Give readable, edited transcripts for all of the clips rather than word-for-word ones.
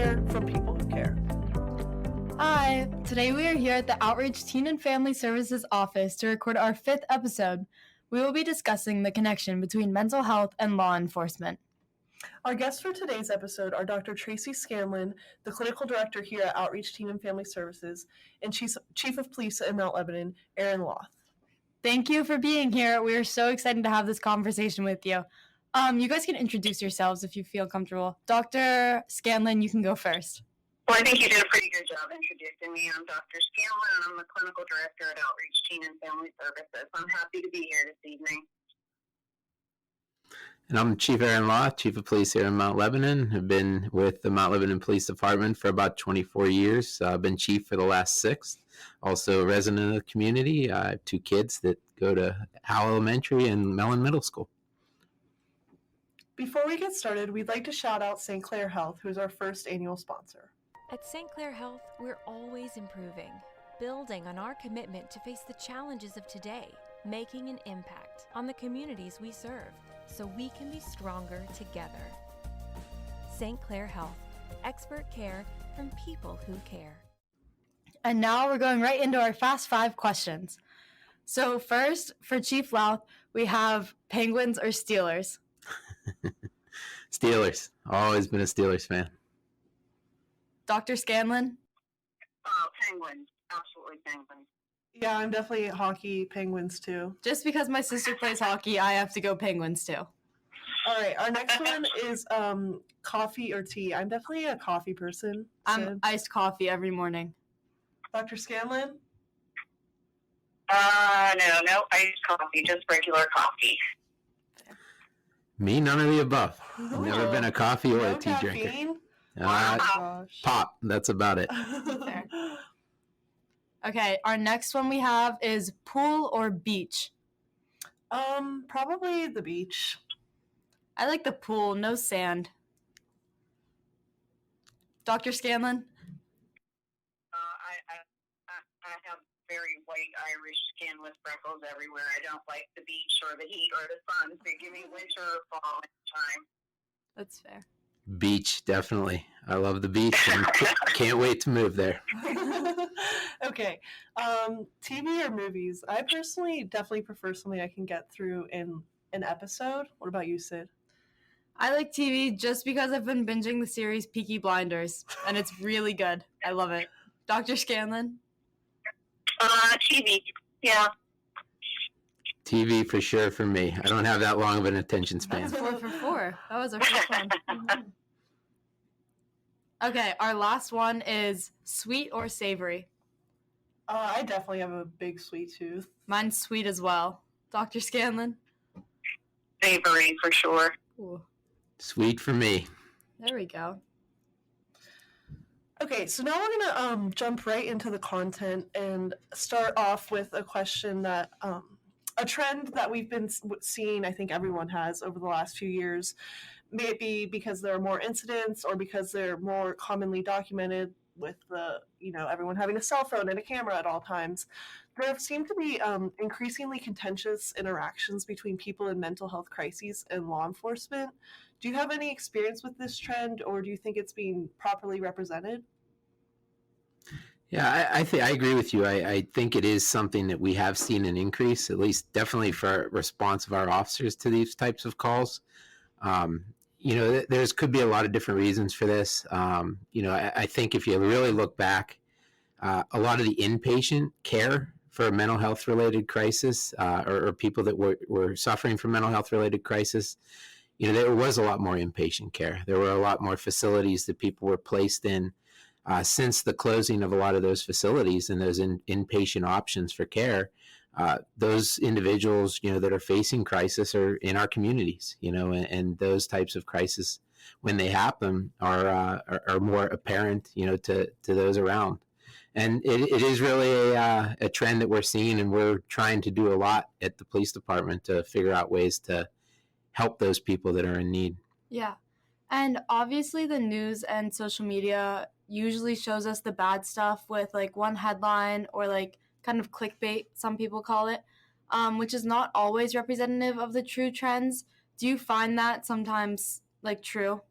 care from people who care. Hi, today we are here at the Outreach Teen and Family Services office to record our 5th episode. We will be discussing the connection between mental health and law enforcement. Our guests for today's episode are Dr. Tracy Scanlon, the clinical director here at Outreach Teen and Family Services, and Chief of Police in Mount Lebanon, Lauth. Thank you for being here. We are so excited to have this conversation with you. You guys can introduce yourselves if you feel comfortable. Dr. Scanlon, you can go first. Well, I think you did a pretty good job introducing me. I'm Dr. Scanlon, and I'm the clinical director at Outreach Teen and Family Services. I'm happy to be here this evening. And I'm Chief Lauth, Chief of Police here in Mount Lebanon. I've been with the Mount Lebanon Police Department for about 24 years. I've been chief for the last 6. Also a resident of the community. I have 2 kids that go to Howell Elementary and Mellon Middle School. Before we get started, we'd like to shout out St. Clair Health, who is our first annual sponsor. At St. Clair Health, we're always improving, building on our commitment to face the challenges of today, making an impact on the communities we serve, so we can be stronger together. St. Clair Health, expert care from people who care. And now we're going right into our Fast 5 questions. So first, for Chief Lauth, we have Penguins or Steelers? Steelers. Always been a Steelers fan. Dr. Scanlon? Penguins. Absolutely Penguins. Yeah, I'm definitely hockey Penguins too. Just because my sister plays hockey, I have to go Penguins too. All right, our next one is coffee or tea. I'm definitely a coffee person. I'm iced coffee every morning. Dr. Scanlon? No, iced coffee, just regular coffee. Me, none of the above. I've never been a coffee or a tea caffeine? drinker. Gosh. Pop, that's about it. Fair. Okay, our next one we have is pool or beach? Probably the beach. I like the pool, no sand. Dr. Scanlon? I have very white Irish skin with freckles everywhere. I don't like the beach or the heat or the sun, so give me winter or fall time. That's fair. Beach, definitely. I love the beach and can't wait to move there. Okay. TV or movies? I personally definitely prefer something I can get through in an episode. What about you, Sid? I like TV just because I've been binging the series Peaky Blinders, and it's really good. I love it. Dr. Scanlon? TV. Yeah. TV for sure for me. I don't have that long of an attention span. That's 4 for 4. That was our first one. Okay, our last one is sweet or savory? I definitely have a big sweet tooth. Mine's sweet as well. Dr. Scanlon? Savory for sure. Ooh, Sweet for me. there we go. Okay, so now we're going to jump right into the content and start off with a question that, a trend that we've been seeing, I think everyone has over the last few years, maybe because there are more incidents or because they're more commonly documented with everyone having a cell phone and a camera at all times. There seem to be increasingly contentious interactions between people in mental health crises and law enforcement. Do you have any experience with this trend, or do you think it's being properly represented? Yeah, I agree with you. I think it is something that we have seen an increase, at least definitely for response of our officers to these types of calls. There's could be a lot of different reasons for this. I think if you really look back, a lot of the inpatient care for a mental health related crisis or people that were suffering from mental health related crisis, there was a lot more inpatient care. There were a lot more facilities that people were placed in since the closing of a lot of those facilities and those inpatient options for care. Those individuals, that are facing crisis are in our communities, and those types of crises, when they happen, are more apparent, to those around. And it is really a trend that we're seeing, and we're trying to do a lot at the police department to figure out ways to help those people that are in need. Yeah. And obviously the news and social media usually shows us the bad stuff with like one headline or like kind of clickbait, some people call it, which is not always representative of the true trends. Do you find that sometimes like true?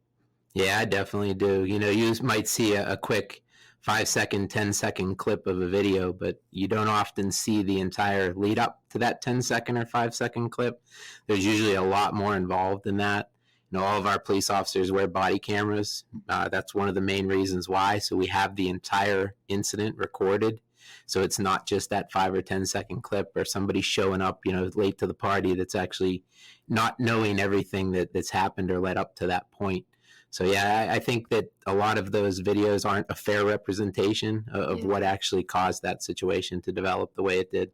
Yeah, I definitely do. You might see a quick 5-second, 10-second clip of a video, but you don't often see the entire lead up to that 10-second or 5-second clip. There's usually a lot more involved in that. All of our police officers wear body cameras. That's one of the main reasons why. So we have the entire incident recorded. So it's not just that 5 or 10 second clip or somebody showing up, late to the party that's actually not knowing everything that's happened or led up to that point. So yeah, I think that a lot of those videos aren't a fair representation of what actually caused that situation to develop the way it did.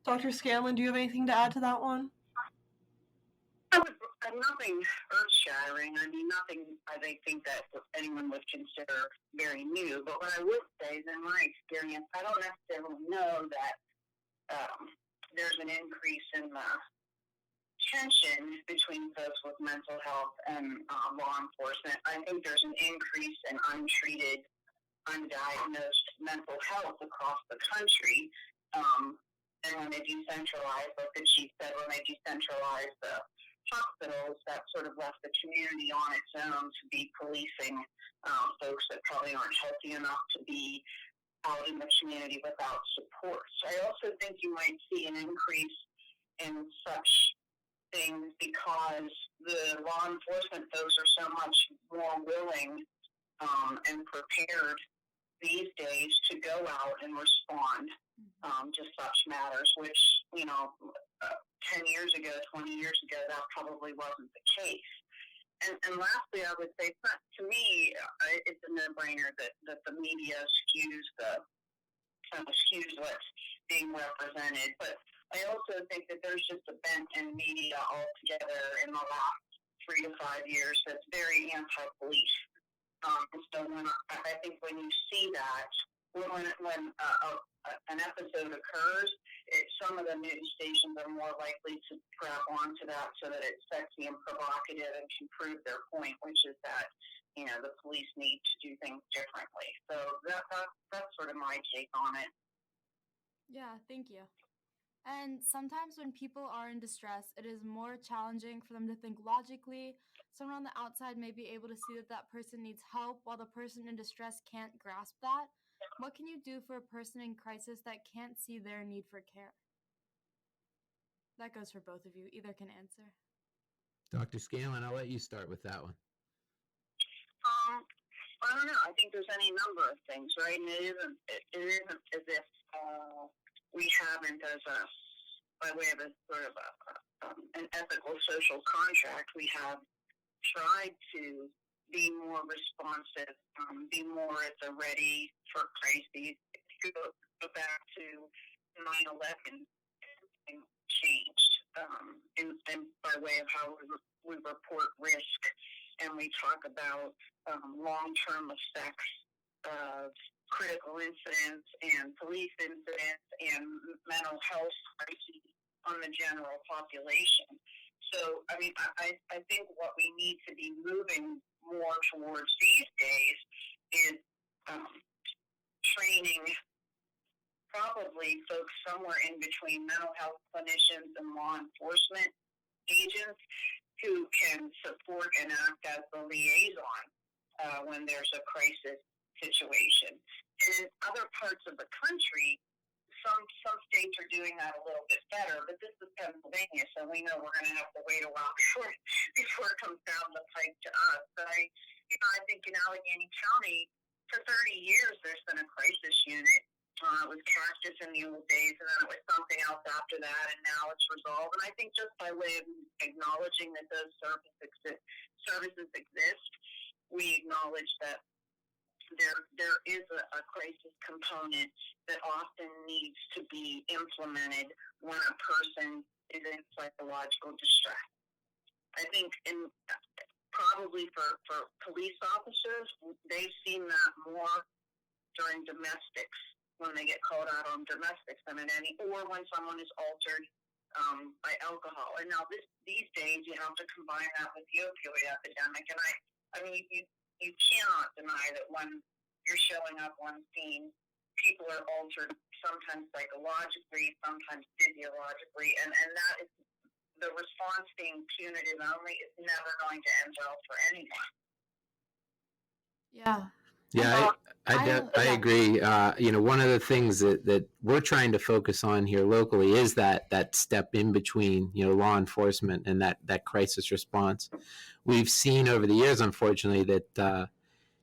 Dr. Scanlon, do you have anything to add to that one? Nothing earth-shattering. I mean, nothing I think that anyone would consider very new. But what I would say is, in my experience, I don't necessarily know that there's an increase in the tension between folks with mental health and law enforcement. I think there's an increase in untreated, undiagnosed mental health across the country. And when they decentralized, like the chief said, when they decentralized the hospitals, that sort of left the community on its own to be policing folks that probably aren't healthy enough to be out in the community without support. So I also think you might see an increase in such things because the law enforcement folks are so much more willing and prepared these days to go out and respond to such matters, which, 10 years ago, 20 years ago, that probably wasn't the case. And lastly, I would say, to me, it's a no-brainer that the media skews what's being represented. But I also think that there's just a bent in media altogether in the last 3 to 5 years that's very anti-police. So I think when you see that, when an episode occurs, some of the news stations are more likely to grab onto that so that it's sexy and provocative and can prove their point, which is that the police need to do things differently. So that's sort of my take on it. Yeah, thank you. And sometimes when people are in distress, it is more challenging for them to think logically. Someone on the outside may be able to see that person needs help while the person in distress can't grasp that. What can you do for a person in crisis that can't see their need for care? That goes for both of you. Either can answer. Dr. Scanlon, I'll let you start with that one. I don't know. I think there's any number of things, right? And it isn't as if we haven't, by way of a sort of an ethical social contract, we have tried to be more responsive, be more at the ready for crises. If you go back to 9/11, everything changed, and by way of how we report risk, and we talk about long-term effects of critical incidents and police incidents and mental health crises on the general population. So, I mean, I think what we need to be moving more towards these days is training probably folks somewhere in between mental health clinicians and law enforcement agents who can support and act as the liaison when there's a crisis situation. And in other parts of the country, some states are doing that a little bit better, but this is Pennsylvania, so we know we're going to have to wait a while before it comes down the pipe to us. But I think in Allegheny County, for 30 years, there's been a crisis unit. It was Cactus in the old days, and then it was something else after that, and now it's resolved. And I think just by way of acknowledging that those services exist, we acknowledge that there is a crisis component that often needs to be implemented when a person is in psychological distress. I think probably for police officers, they've seen that more during domestics, when they get called out on domestics than or when someone is altered by alcohol. And now these days you have to combine that with the opioid epidemic. And I mean, you cannot deny that when you're showing up on scene, people are altered, sometimes psychologically, sometimes physiologically, and the response being punitive only is never going to end well for anyone. Yeah. Yeah, I yeah. agree. One of the things that we're trying to focus on here locally is that step in between, law enforcement and that crisis response. We've seen over the years, unfortunately, that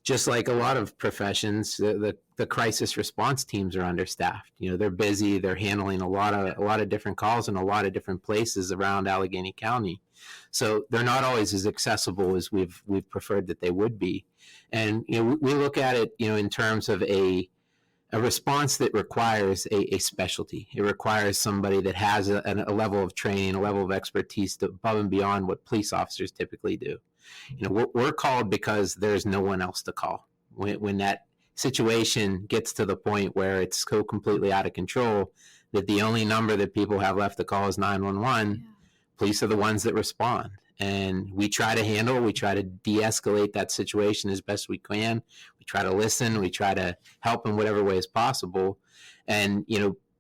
just like a lot of professions, the crisis response teams are understaffed. They're busy. They're handling a lot of different calls in a lot of different places around Allegheny County, so they're not always as accessible as we've preferred that they would be. And we look at it, in terms of a response that requires a specialty. It requires somebody that has a level of training, a level of expertise above and beyond what police officers typically do. We're called because there's no one else to call. When that situation gets to the point where it's so completely out of control that the only number that people have left to call is 911, police are the ones that respond. And we try to de-escalate that situation as best we can. We try to listen, we try to help in whatever way is possible. And,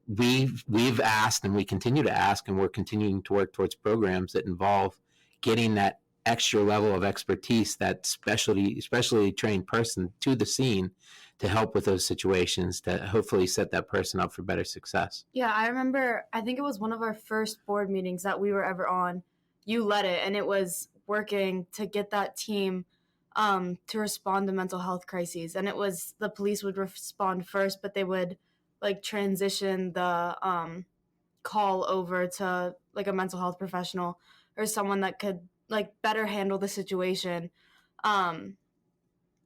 we've asked, and we continue to ask, and we're continuing to work towards programs that involve getting that extra level of expertise, that especially trained person to the scene to help with those situations, to hopefully set that person up for better success. Yeah, I remember, I think it was one of our first board meetings that we were ever on. You led it, and it was working to get that team to respond to mental health crises. And it was the police would respond first, but they would transition the call over to a mental health professional or someone that could better handle the situation. And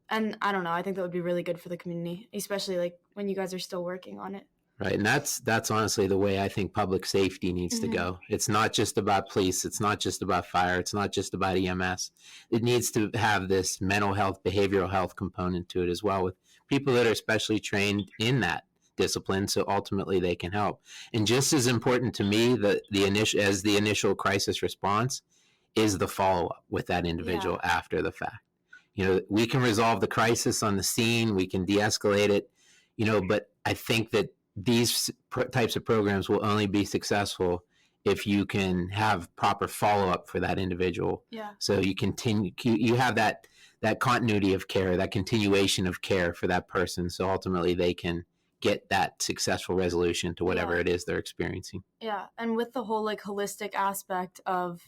I don't know, I think that would be really good for the community, especially when you guys are still working on it. Right. And that's honestly the way I think public safety needs to go. It's not just about police. It's not just about fire. It's not just about EMS. It needs to have this mental health, behavioral health component to it as well, with people that are specially trained in that discipline, so ultimately they can help. And just as important to me, the initial crisis response is the follow-up with that individual after the fact. We can resolve the crisis on the scene. We can de-escalate it, but I think that these types of programs will only be successful if you can have proper follow-up for that individual. Yeah. So you have that continuity of care, that continuation of care for that person, so ultimately they can get that successful resolution to whatever it is they're experiencing. Yeah, and with the whole holistic aspect of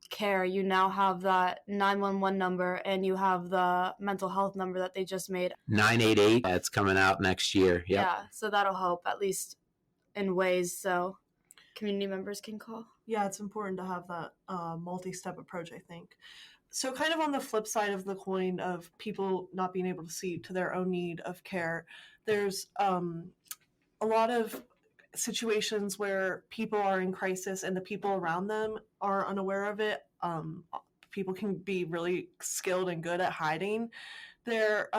care, you now have that 911 number, and you have the mental health number that they just made. 988, that's coming out next year. Yep. Yeah, so that'll help at least in ways so community members can call. Yeah, it's important to have that multi-step approach, I think. So kind of on the flip side of the coin of people not being able to see to their own need of care, there's a lot of situations where people are in crisis and the people around them are unaware of it. People can be really skilled and good at hiding their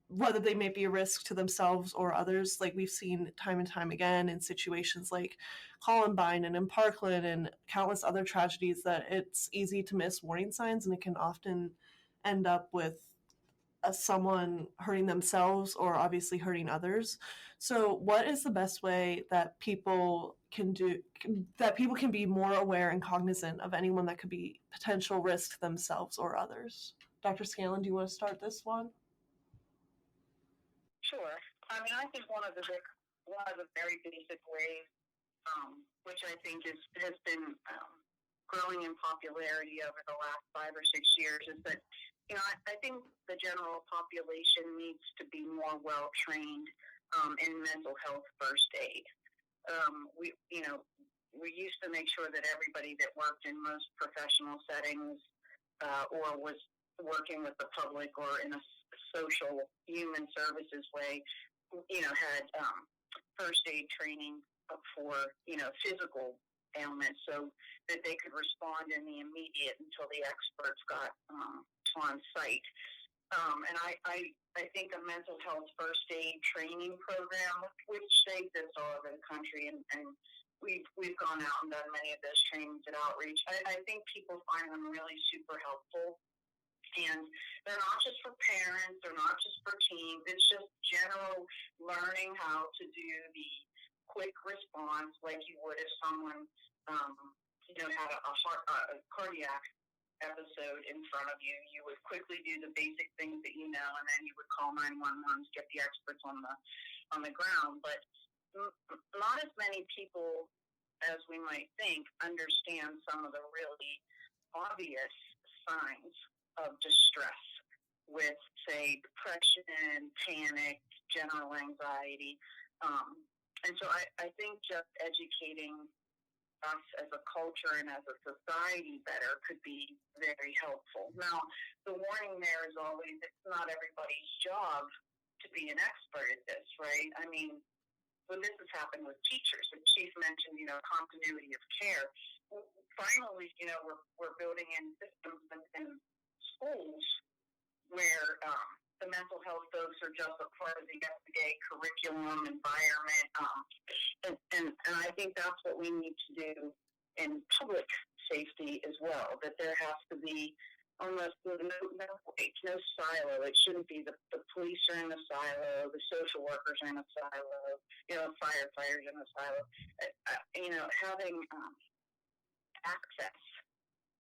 whether they may be a risk to themselves or others. Like we've seen time and time again in situations like Columbine and in Parkland and countless other tragedies, that it's easy to miss warning signs, and it can often end up with someone hurting themselves or obviously hurting others. So what is the best way that people can be more aware and cognizant of anyone that could be potential risk to themselves or others? Dr. Scanlon, do you want to start this one? Sure. I mean, I think one of the very basic ways, which I think has been growing in popularity over the last 5 or 6 years, is that I think the general population needs to be more well trained in mental health first aid. We used to make sure that everybody that worked in most professional settings or was working with the public or in a social human services way, had first aid training for physical ailments, so that they could respond in the immediate until the experts got on site. And I think a mental health first aid training program, which exists all over the country, and we've gone out and done many of those trainings at Outreach. I think people find them really super helpful. And they're not just for parents, they're not just for teens, it's just general learning how to do the quick response like you would if someone had a cardiac episode in front of you, you would quickly do the basic things that and then you would call 911 to get the experts on the ground. But not as many people as we might think understand some of the really obvious signs of distress with, say, depression, panic, general anxiety. And so I think just educating us as a culture and as a society better could be very helpful. Now, the warning there is always it's not everybody's job to be an expert at this, right? I mean, when this has happened with teachers, the chief mentioned, continuity of care. Finally, we're building in systems in schools where the mental health folks are just a part of the everyday curriculum environment, and I think that's what we need to do in public safety as well. That there has to be almost no silo. It shouldn't be the police are in a silo, the social workers are in a silo, firefighters in a silo. Having access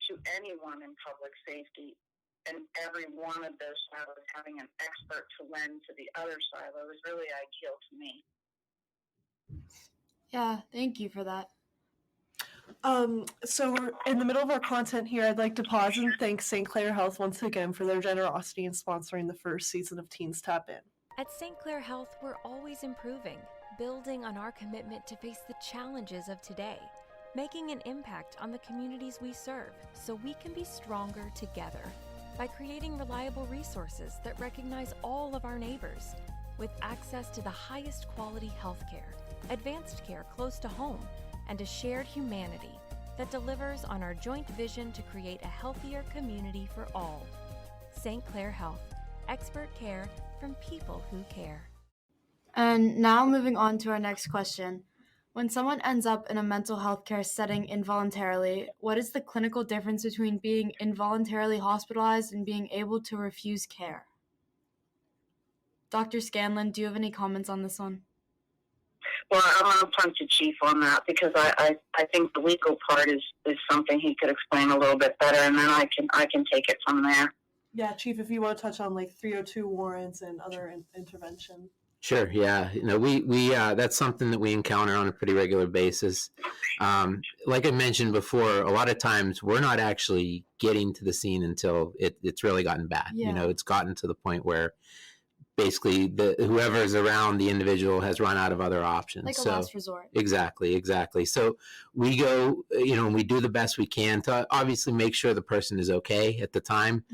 to anyone in public safety. And every one of those silos having an expert to lend to the other silo is really ideal to me. Yeah, thank you for that. So we're in the middle of our content here. I'd like to pause and thank St. Clair Health once again for their generosity in sponsoring the first season of Teens Tap In. At St. Clair Health, we're always improving, building on our commitment to face the challenges of today, making an impact on the communities we serve so we can be stronger together. By creating reliable resources that recognize all of our neighbors, with access to the highest quality healthcare, advanced care close to home, and a shared humanity that delivers on our joint vision to create a healthier community for all. St. Clair Health, expert care from people who care. And now moving on to our next question. When someone ends up in a mental health care setting involuntarily, what is the clinical difference between being involuntarily hospitalized and being able to refuse care? Dr. Scanlon, do you have any comments on this one? Well, I'm going to punt to Chief on that because I think the legal part is something he could explain a little bit better, and then I can take it from there. Yeah, Chief, if you want to touch on like 302 warrants and other intervention. Sure. Yeah. We that's something that we encounter on a pretty regular basis. Like I mentioned before, a lot of times we're not actually getting to the scene until it's really gotten bad. Yeah. It's gotten to the point where basically whoever is around the individual has run out of other options. Like a last resort. Exactly. So we go, and we do the best we can to obviously make sure the person is okay at the time.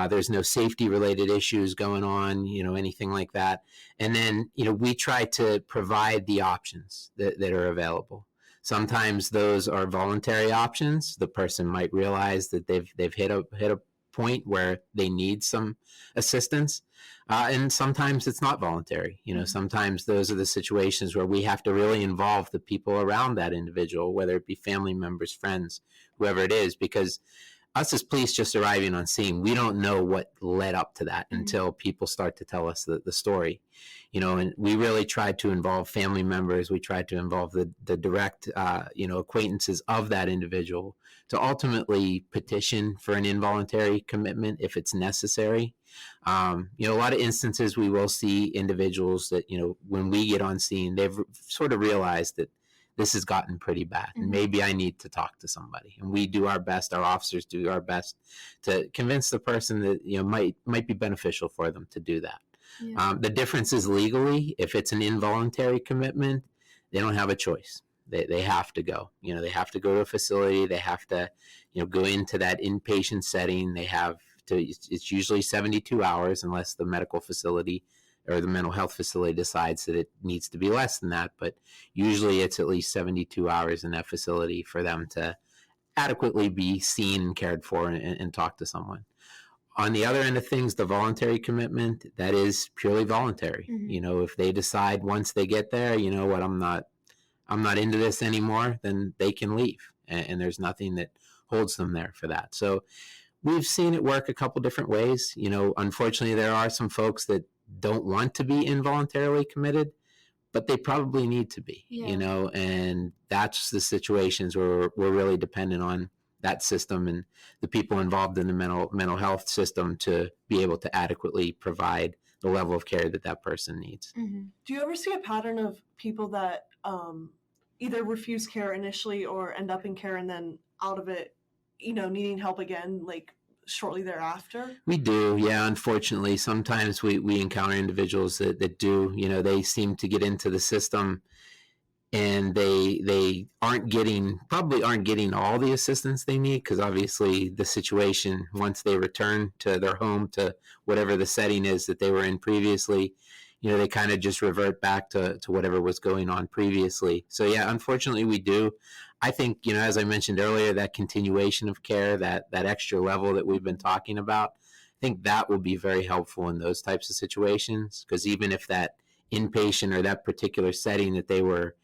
There's no safety related issues going on, anything like that. And then, we try to provide the options that are available. Sometimes those are voluntary options. The person might realize that they've hit a point where they need some assistance. And sometimes it's not voluntary. Sometimes those are the situations where we have to really involve the people around that individual, whether it be family members, friends, whoever it is, because us as police just arriving on scene, we don't know what led up to that until people start to tell us the story. And we really tried to involve family members. We tried to involve the direct, acquaintances of that individual to ultimately petition for an involuntary commitment if it's necessary. A lot of instances we will see individuals that, when we get on scene, they've sort of realized that this has gotten pretty bad and maybe I need to talk to somebody. And we do our best, our officers do our best to convince the person that, might be beneficial for them to do that. Yeah. The difference is legally, if it's an involuntary commitment, they don't have a choice. They have to go. They have to go to a facility. They have to, go into that inpatient setting. They have to, it's usually 72 hours unless the medical facility or the mental health facility decides that it needs to be less than that. But usually it's at least 72 hours in that facility for them to adequately be seen and cared for and talk to someone. On the other end of things, the voluntary commitment, that is purely voluntary. If they decide once they get there, I'm not into this anymore, then they can leave. And there's nothing that holds them there for that. So we've seen it work a couple different ways. Unfortunately, there are some folks that don't want to be involuntarily committed, but they probably need to be, Yeah. and that's the situations where we're really dependent on that system and the people involved in the mental health system to be able to adequately provide the level of care that person needs. Mm-hmm. Do you ever see a pattern of people that either refuse care initially or end up in care and then out of it, needing help again, like shortly thereafter? We do, yeah. Unfortunately, sometimes we encounter individuals that do, they seem to get into the system and they probably aren't getting all the assistance they need, because obviously the situation, once they return to their home, to whatever the setting is that they were in previously, they kind of just revert back to whatever was going on previously. So yeah, unfortunately we do. I think, as I mentioned earlier, that continuation of care, that extra level that we've been talking about, I think that will be very helpful in those types of situations, because even if that inpatient or that particular setting that they were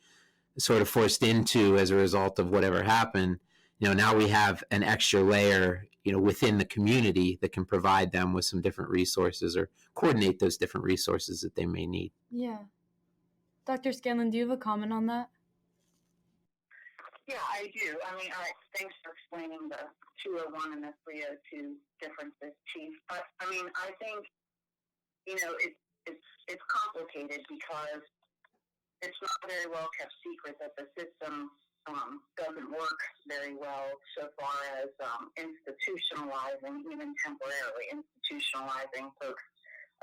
sort of forced into as a result of whatever happened, now we have an extra layer, within the community that can provide them with some different resources or coordinate those different resources that they may need. Yeah. Dr. Scanlon, do you have a comment on that? Yeah, I do. I mean, thanks for explaining the 201 and the 302 differences, Chief. But I mean, I think it's complicated because it's not a very well kept secret that the system doesn't work very well so far as institutionalizing, even temporarily institutionalizing folks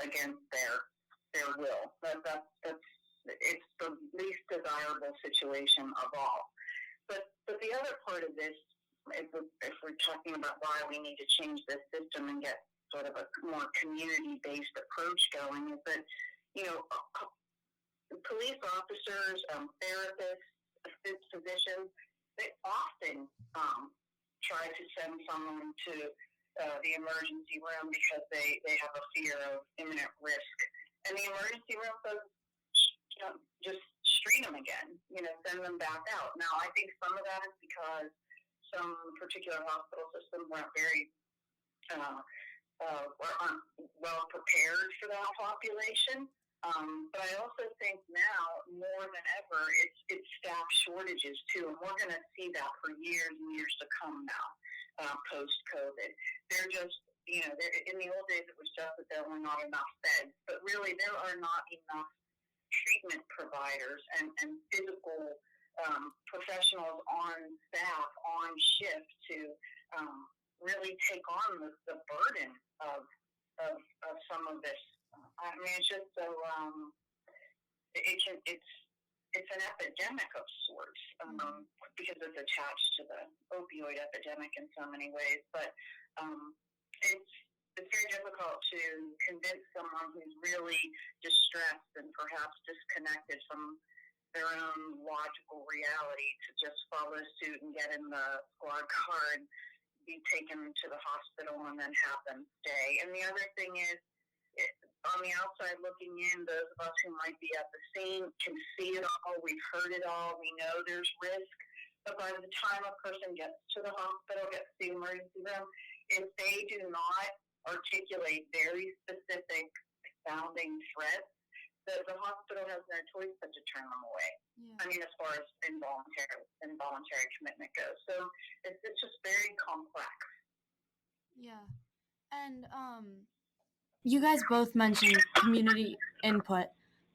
against their will. It's the least desirable situation of all. But the other part of this, if we're talking about why we need to change this system and get sort of a more community-based approach going, is that police officers, therapists, physicians, they often try to send someone to the emergency room because they have a fear of imminent risk. And the emergency room folks just street them again, send them back out. Now, I think some of that is because some particular hospital systems weren't very aren't well prepared for that population. But I also think now, more than ever, it's staff shortages, too. And we're going to see that for years and years to come now, post-COVID. They're just, in the old days, it was just that there were not enough beds. But really, there are not enough treatment providers and physical professionals on staff, on shift to really take on the burden of some of this. I mean, it's just so it's an epidemic of sorts because it's attached to the opioid epidemic in so many ways. But it's very difficult to convince someone who's really distressed and perhaps disconnected from their own logical reality to just follow suit and get in the squad car and be taken to the hospital and then have them stay. And the other thing is, on the outside looking in, those of us who might be at the scene can see it all, we've heard it all, we know there's risk. But by the time a person gets to the hospital, gets to the emergency room, if they do not articulate very specific sounding threats, the hospital has no choice but to turn them away. Yeah. I mean, as far as involuntary commitment goes. So it's just very complex. Yeah. And you guys both mentioned community input.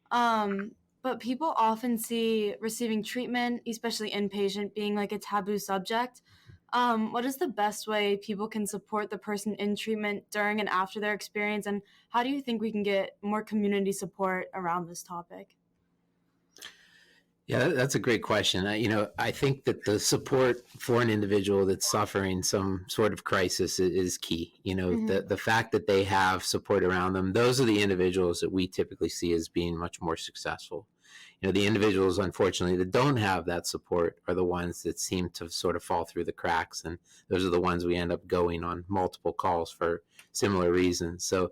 But people often see receiving treatment, especially inpatient, being like a taboo subject. What is the best way people can support the person in treatment during and after their experience? And how do you think we can get more community support around this topic? Yeah, that's a great question. I think that the support for an individual that's suffering some sort of crisis is key. The fact that they have support around them, those are the individuals that we typically see as being much more successful. The individuals, unfortunately, that don't have that support are the ones that seem to sort of fall through the cracks. And those are the ones we end up going on multiple calls for similar reasons. So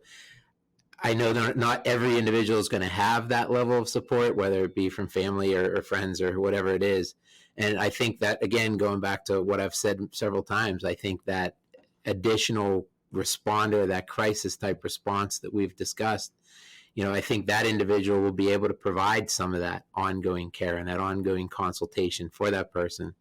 I know that not every individual is going to have that level of support, whether it be from family or friends or whatever it is. And I think that, again, going back to what I've said several times, I think that additional responder, that crisis type response that we've discussed, I think that individual will be able to provide some of that ongoing care and that ongoing consultation for that person.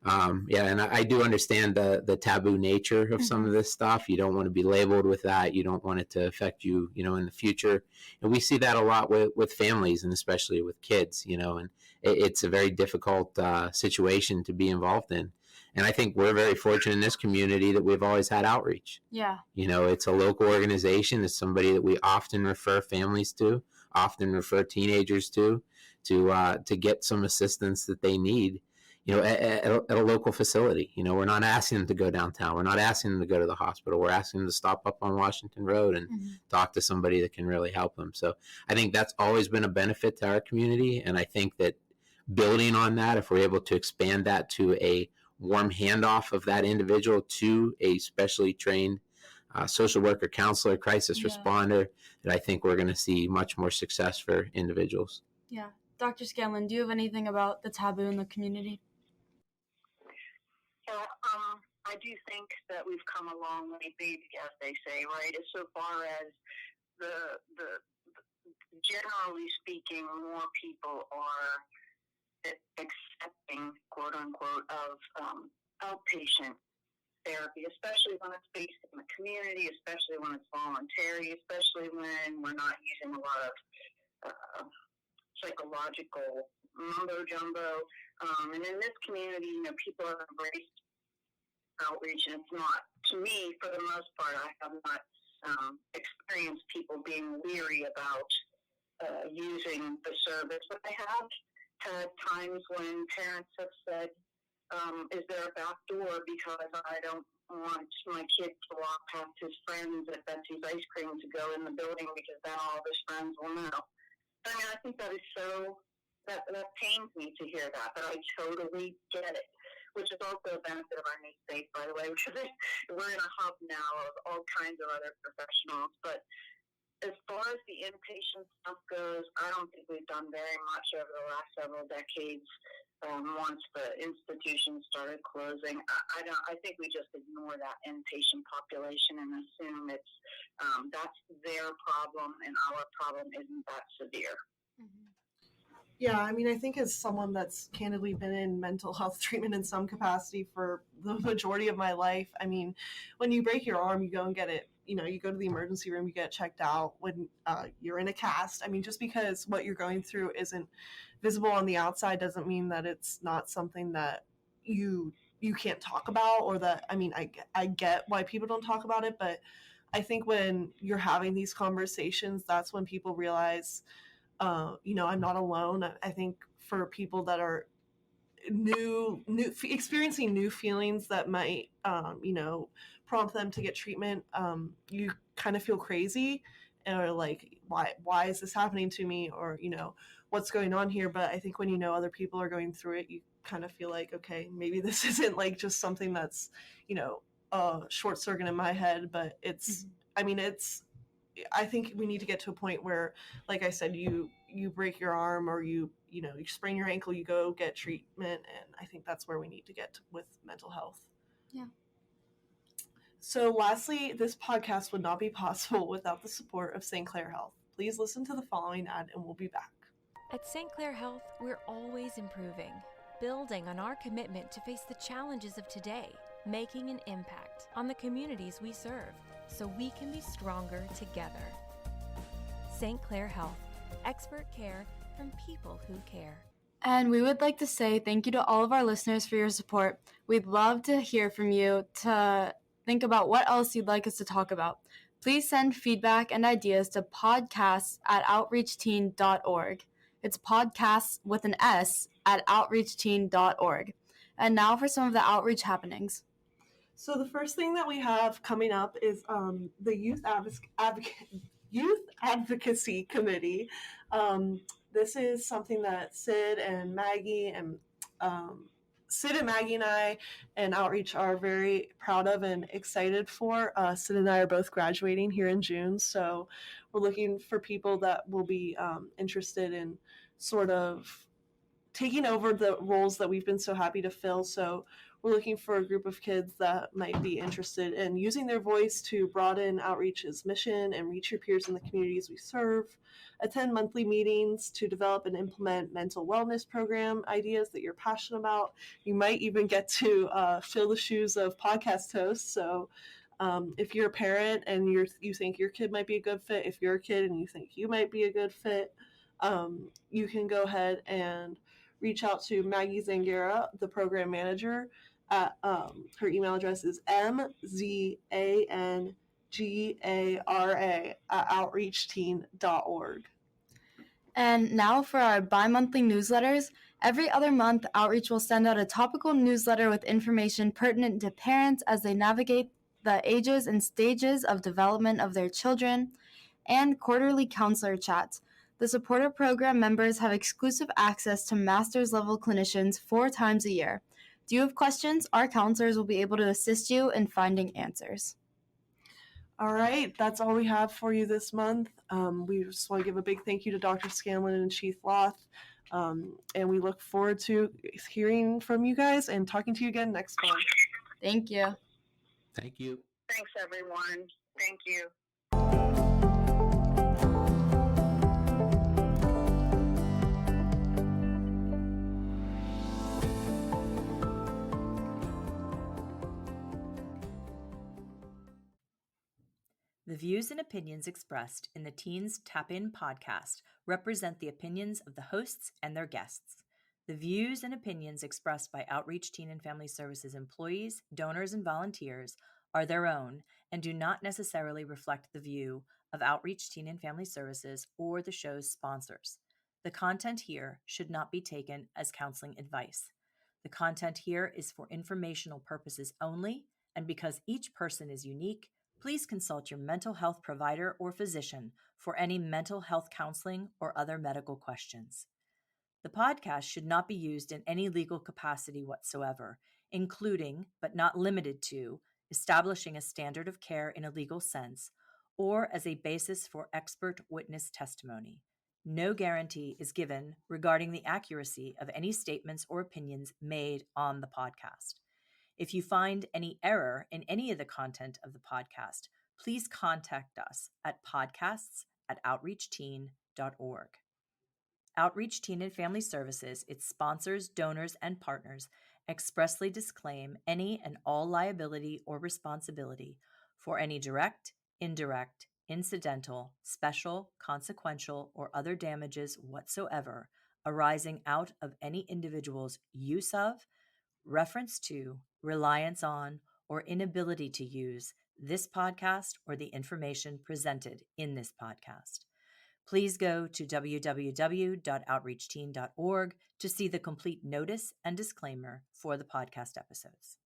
And I do understand the taboo nature of some of this stuff. You don't want to be labeled with that. You don't want it to affect you, in the future. And we see that a lot with families, and especially with kids, and it's a very difficult situation to be involved in. And I think we're very fortunate in this community that we've always had outreach. Yeah. It's a local organization. It's somebody that we often refer families to, often refer teenagers to get some assistance that they need, at a local facility. We're not asking them to go downtown. We're not asking them to go to the hospital. We're asking them to stop up on Washington Road and talk to somebody that can really help them. So I think that's always been a benefit to our community. And I think that building on that, if we're able to expand that to a warm handoff of that individual to a specially trained social worker, counselor, crisis responder, that I think we're going to see much more success for individuals. Yeah. Dr. Scanlon, do you have anything about the taboo in the community? Yeah, I do think that we've come a long way, as they say, right? As so far as the generally speaking, more people are accepting, quote unquote, of outpatient therapy, especially when it's based in the community, especially when it's voluntary, especially when we're not using a lot of psychological mumbo jumbo. And in this community, people have embraced outreach, and it's not, to me, for the most part, I have not experienced people being leery about using the service. But I have had times when parents have said, is there a back door, because I don't want my kid to walk past his friends at Betsy's Ice Cream to go in the building, because then all of his friends will know. I mean, I think that is that pains me to hear that, but I totally get it, which is also a benefit of our new state, by the way, which is we're in a hub now of all kinds of other professionals. But as far as the inpatient stuff goes, I don't think we've done very much over the last several decades. Once the institutions started closing, I think we just ignore that inpatient population and assume that's their problem and our problem isn't that severe. Mm-hmm. Yeah, I mean, I think as someone that's candidly been in mental health treatment in some capacity for the majority of my life, I mean, when you break your arm, you go and get it, you go to the emergency room, you get checked out. When you're in a cast, I mean, just because what you're going through isn't visible on the outside doesn't mean that it's not something that you can't talk about, or that, I mean, I get why people don't talk about it, but I think when you're having these conversations, that's when people realize, I'm not alone. I think for people that are new experiencing new feelings that might, prompt them to get treatment, you kind of feel crazy, or like, why is this happening to me, or, what's going on here? But I think when other people are going through it, you kind of feel like, okay, maybe this isn't like just something that's, a short circuit in my head, but it's, I mean, I think we need to get to a point where, like I said, you break your arm, or you sprain your ankle, you go get treatment, and I think that's where we need to get with mental health. Yeah. So lastly, this podcast would not be possible without the support of St. Clair Health. Please listen to the following ad and we'll be back. At St. Clair Health, we're always improving, building on our commitment to face the challenges of today, making an impact on the communities we serve, so we can be stronger together. St. Clair Health, expert care from people who care. And we would like to say thank you to all of our listeners for your support. We'd love to hear from you, to think about what else you'd like us to talk about. Please send feedback and ideas to podcasts@outreachteen.org. It's podcasts with an S at outreachteen.org. And now for some of the outreach happenings. So the first thing that we have coming up is the Youth Advocacy Committee. This is something that Sid and Maggie and I and Outreach are very proud of and excited for. Sid and I are both graduating here in June, so we're looking for people that will be interested in sort of taking over the roles that we've been so happy to fill. So we're looking for a group of kids that might be interested in using their voice to broaden Outreach's mission and reach your peers in the communities we serve. Attend monthly meetings to develop and implement mental wellness program ideas that you're passionate about. You might even get to fill the shoes of podcast hosts. So if you're a parent and you think your kid might be a good fit, if you're a kid and you think you might be a good fit, you can go ahead and reach out to Maggie Zangara, the program manager. At her email address is mzangara@outreachteen.org. And now for our bi-monthly newsletters. Every other month, Outreach will send out a topical newsletter with information pertinent to parents as they navigate the ages and stages of development of their children, and quarterly counselor chats. The supporter program members have exclusive access to master's level clinicians 4 times a year. Do you have questions? Our counselors will be able to assist you in finding answers. All right, that's all we have for you this month. We just want to give a big thank you to Dr. Scanlon and Chief Lauth, and we look forward to hearing from you guys and talking to you again next month. Thank you. Thank you. Thanks, everyone. Thank you. The views and opinions expressed in the Teens Tap In podcast represent the opinions of the hosts and their guests. The views and opinions expressed by Outreach Teen and Family Services employees, donors, and volunteers are their own and do not necessarily reflect the view of Outreach Teen and Family Services or the show's sponsors. The content here should not be taken as counseling advice. The content here is for informational purposes only, and because each person is unique, please consult your mental health provider or physician for any mental health counseling or other medical questions. The podcast should not be used in any legal capacity whatsoever, including, but not limited to, establishing a standard of care in a legal sense, or as a basis for expert witness testimony. No guarantee is given regarding the accuracy of any statements or opinions made on the podcast. If you find any error in any of the content of the podcast, please contact us at podcasts@outreachteen.org. Outreach Teen and Family Services, its sponsors, donors, and partners expressly disclaim any and all liability or responsibility for any direct, indirect, incidental, special, consequential, or other damages whatsoever arising out of any individual's use of, reference to, reliance on, or inability to use this podcast or the information presented in this podcast. Please go to www.outreachteen.org to see the complete notice and disclaimer for the podcast episodes.